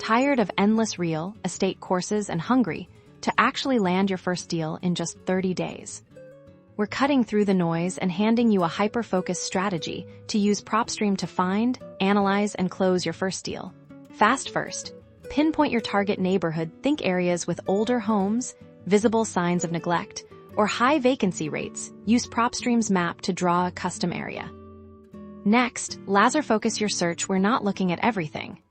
Tired of endless real estate courses and hungry to actually land your first deal in just 30 days? We're cutting through the noise and handing you a hyper-focused strategy to use Propstream to find, analyze, and close your first deal. Fast first. Pinpoint your target neighborhood. Think areas with older homes, visible signs of neglect, or high vacancy rates. Use Propstream's map to draw a custom area. Next, laser-focus your search. We're not looking at everything.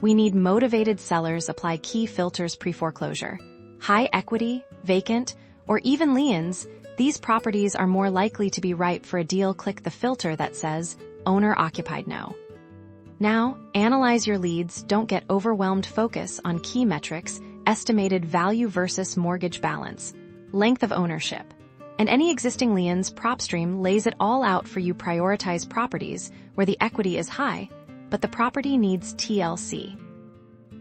We need motivated sellers. Apply key filters pre-foreclosure. High equity, vacant, or even liens. These properties are more likely to be ripe for a deal. Click the filter that says Owner Occupied No. Now, analyze your leads. Don't get overwhelmed. Focus on key metrics: estimated value versus mortgage balance, length of ownership, and any existing liens. Propstream lays it all out for you. Prioritize properties where the equity is high, but the property needs TLC.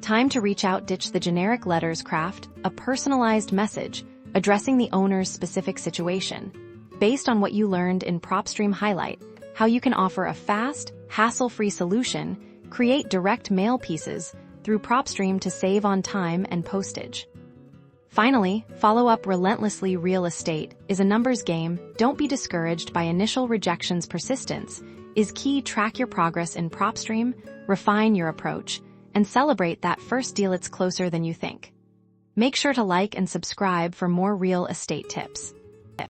Time to reach out. Ditch the generic letters. Craft a personalized message addressing the owner's specific situation. Based on what you learned in Propstream, highlight how you can offer a fast, hassle-free solution. Create direct mail pieces through Propstream to save on time and postage. Finally, follow up relentlessly. Real estate is a numbers game. Don't be discouraged by initial rejections. Persistence is key. Track your progress in Propstream, refine your approach, and celebrate that first deal. It's closer than you think. Make sure to like and subscribe for more real estate tips.